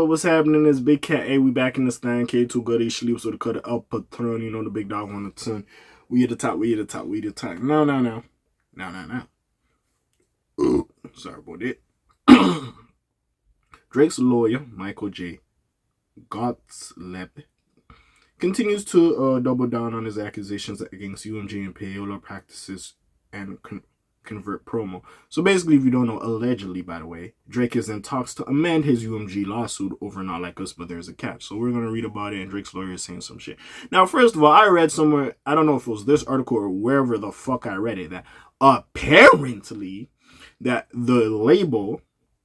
What's happening is Big Cat A. We back in the stand. K2 Goody sleeps with the cut up patron. You know the big dog on the ton. We at the top. We at the top. We at the top. No. No. Ooh, sorry about that. Drake's lawyer, Michael J. Gottlieb, continues to double down on his accusations against UMG and payola practices and convert promo. So basically, if you don't know, allegedly, by the way, Drake is in talks to amend his UMG lawsuit over Not Like Us, but there's a catch. So we're going to read about it, and Drake's lawyer is saying some shit. Now, first of all, I read somewhere, I don't know if it was this article or wherever the fuck I read it, that apparently that the label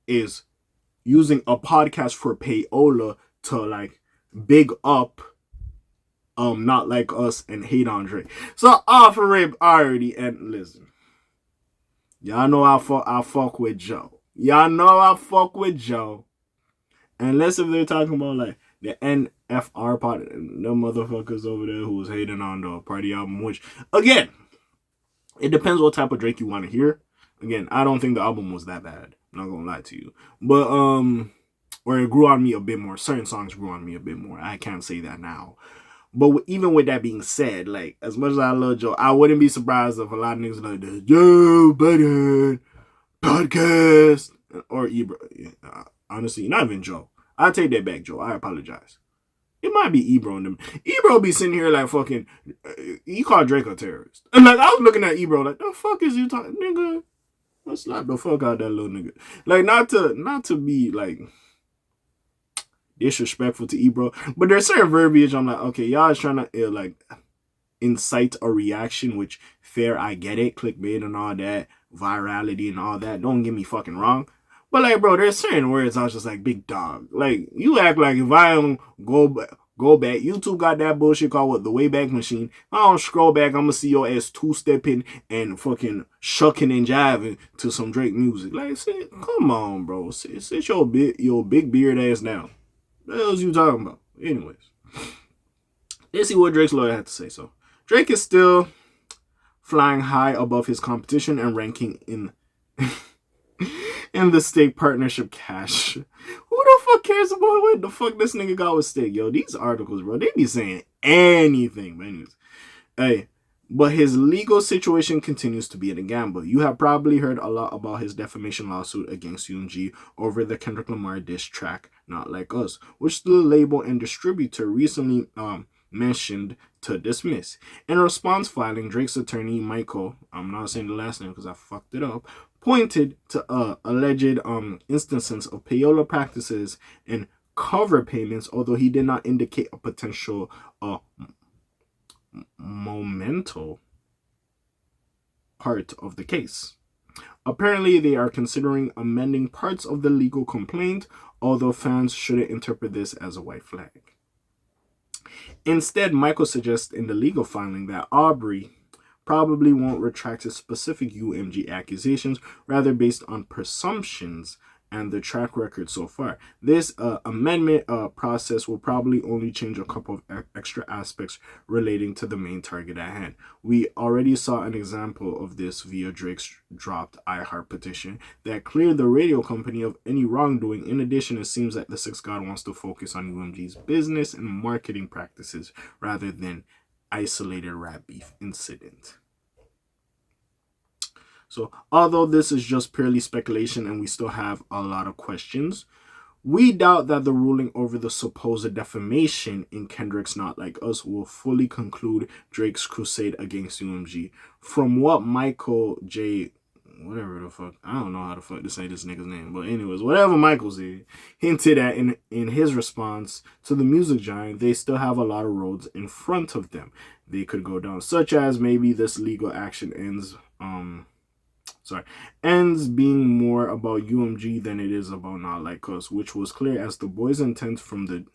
is using a podcast for payola to like big up Not Like Us and hate on Drake. So off rip already, and listen. Y'all know I fuck with Joe. Y'all know I fuck with Joe. Unless if they're talking about like the NFR part, the motherfuckers over there who was hating on the party album, which again, it depends what type of Drake you want to hear. Again, I don't think the album was that bad. I'm not gonna lie to you. But or it grew on me a bit more. Certain songs grew on me a bit more. I can't say that now. But even with that being said, like, as much as I love Joe, I wouldn't be surprised if a lot of niggas like the Joe Budden podcast or Ebro. Honestly, not even Joe. I take that back, Joe. I apologize. It might be Ebro and them. Ebro be sitting here like fucking. He called Drake a terrorist, and like I was looking at Ebro like, the fuck is you talking, nigga? Let's slap the fuck out that little nigga. Like not to be like disrespectful to Ebro, but there's certain verbiage I'm like, okay, y'all is trying to like incite a reaction, which fair, I get it, clickbait and all that, virality and all that, don't get me fucking wrong, but like, bro, there's certain words I was just like, big dog, like, you act like if I don't go back, YouTube got that bullshit called what, the Wayback Machine. I don't scroll back, I'm gonna see your ass two-stepping and fucking shucking and jiving to some Drake music. Like, come on, bro, sit your big beard ass down. What the hell is you talking about? Anyways, let's see what Drake's lawyer had to say. So, Drake is still flying high above his competition and ranking in in the Stake partnership cash. Who the fuck cares about what the fuck this nigga got with Stake? Yo, these articles, bro, they be saying anything. But anyways, hey, but his legal situation continues to be in a gamble. You have probably heard a lot about his defamation lawsuit against UMG over the Kendrick Lamar diss track Not Like Us, which the label and distributor recently mentioned to dismiss. In a response filing, Drake's attorney Michael, I'm not saying the last name because I fucked it up, pointed to alleged instances of payola practices and cover payments, although he did not indicate a potential momental part of the case. Apparently, they are considering amending parts of the legal complaint, although fans shouldn't interpret this as a white flag. Instead, Michael suggests in the legal filing that Aubrey probably won't retract his specific UMG accusations, rather based on presumptions and the track record so far. This amendment process will probably only change a couple of extra aspects relating to the main target at hand. We already saw an example of this via Drake's dropped iHeart petition that cleared the radio company of any wrongdoing. In addition, it seems that the Six God wants to focus on UMG's business and marketing practices rather than isolated rap beef incident. So, although this is just purely speculation and we still have a lot of questions, we doubt that the ruling over the supposed defamation in Kendrick's Not Like Us will fully conclude Drake's crusade against UMG. From what Michael J. whatever the fuck, I don't know how the fuck to say this nigga's name, but anyways, whatever Michael said, hinted at in his response to the music giant, they still have a lot of roads in front of them they could go down, such as maybe this legal action ends being more about UMG than it is about Not Like Us, which was clear as the boys' intent from the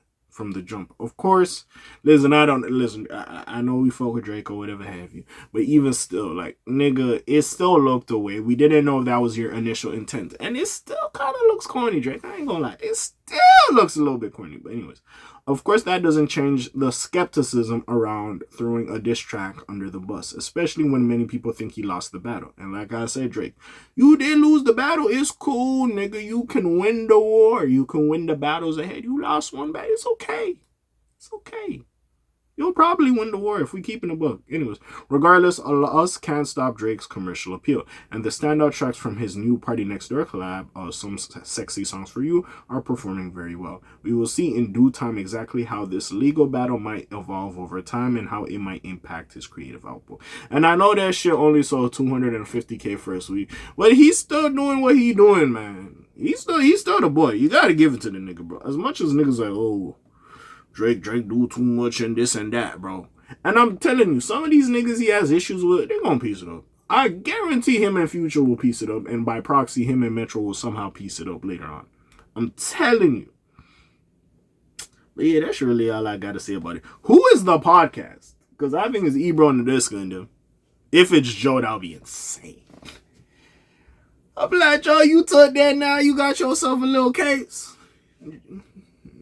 jump. Of course, I know we fuck with Drake or whatever have you, but even still, like, nigga, it still looked away. We didn't know if that was your initial intent, and it still kind of looks corny, Drake. I ain't gonna lie, it still looks a little bit corny. But anyways, of course, that doesn't change the skepticism around throwing a diss track under the bus, especially when many people think he lost the battle. And like I said, Drake, you did lose the battle. It's cool, nigga. You can win the war. You can win the battles ahead. You lost one battle. It's okay. It's okay. You'll probably win the war if we keep in the book. Anyways, regardless, us can't stop Drake's commercial appeal. And the standout tracks from his new Party Next Door collab, Some Sexy Songs For You, are performing very well. We will see in due time exactly how this legal battle might evolve over time and how it might impact his creative output. And I know that shit only sold 250K first week, but he's still doing what he doing, man. He's still the boy. You gotta give it to the nigga, bro. As much as niggas like, oh, Drake do too much and this and that, bro. And I'm telling you, some of these niggas he has issues with, they're gonna piece it up. I guarantee him and Future will piece it up, and by proxy, him and Metro will somehow piece it up later on. I'm telling you. But yeah, that's really all I gotta say about it. Who is the podcast? Because I think it's Ebro and the Disco in them. If it's Joe, that'll be insane. I'm like, Joe, you took that now, you got yourself a little case.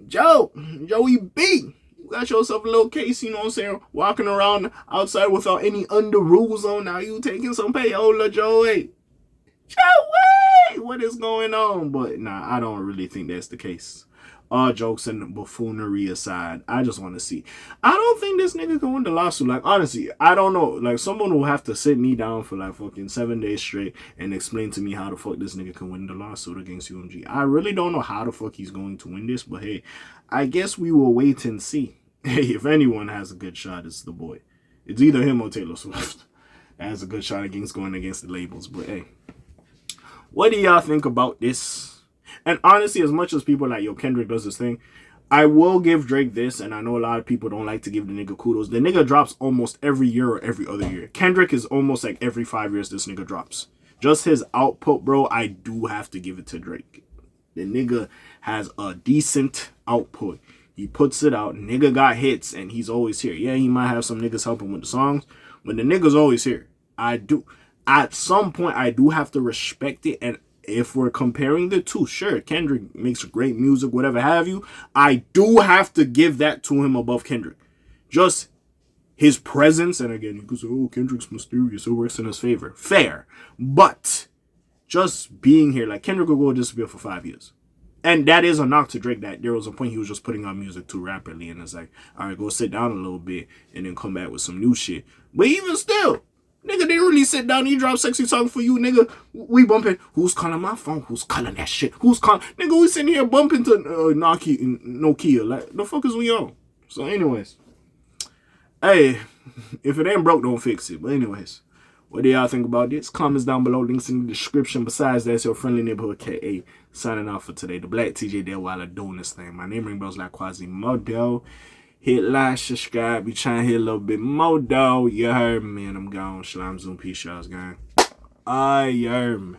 Joey B, you got yourself a little case, you know what I'm saying? Walking around outside without any under rules on. Now you taking some payola, Joey. What is going on? But nah, I don't really think that's the case. All jokes and buffoonery aside, I just want to see. I don't think this nigga can win the lawsuit. Like, honestly, I don't know. Like, someone will have to sit me down for like fucking 7 days straight and explain to me how the fuck this nigga can win the lawsuit against UMG. I really don't know how the fuck he's going to win this, but hey, I guess we will wait and see. Hey, if anyone has a good shot, it's the boy. It's either him or Taylor Swift that has a good shot against going against the labels. But hey, what do y'all think about this? And honestly, as much as people are like, yo, Kendrick does this thing, I will give Drake this, and I know a lot of people don't like to give the nigga kudos. The nigga drops almost every year or every other year. Kendrick is almost like every 5 years this nigga drops. Just his output, bro, I do have to give it to Drake. The nigga has a decent output. He puts it out. Nigga got hits, and he's always here. Yeah, he might have some niggas helping with the songs, but the nigga's always here. I do. At some point, I do have to respect it, and if we're comparing the two, sure, Kendrick makes great music, whatever have you. I do have to give that to him above Kendrick. Just his presence, and again, you could say, oh, Kendrick's mysterious, it works in his favor. Fair. But just being here, like Kendrick will go disappear for 5 years. And that is a knock to Drake, that there was a point he was just putting out music too rapidly, and it's like, all right, go sit down a little bit and then come back with some new shit. But even still, nigga didn't really sit down. He dropped Sexy Song For You, nigga. We bumping. Who's calling my phone? Who's calling that shit? Who's calling? Nigga, we sitting here bumping to Nokia. Like, the fuck is we on? So, anyways. Hey, if it ain't broke, don't fix it. But anyways, what do y'all think about this? Comments down below. Links in the description. Besides, that's your friendly neighborhood K.A. signing off for today. The Black TJ there while I'm doing this thing. My name ring bells like Quasimodo. Hit like, subscribe. Be trying to hit a little bit more, though. You heard me, and I'm gone. Shalom, Zoom, peace, y'all, gang. You heard me.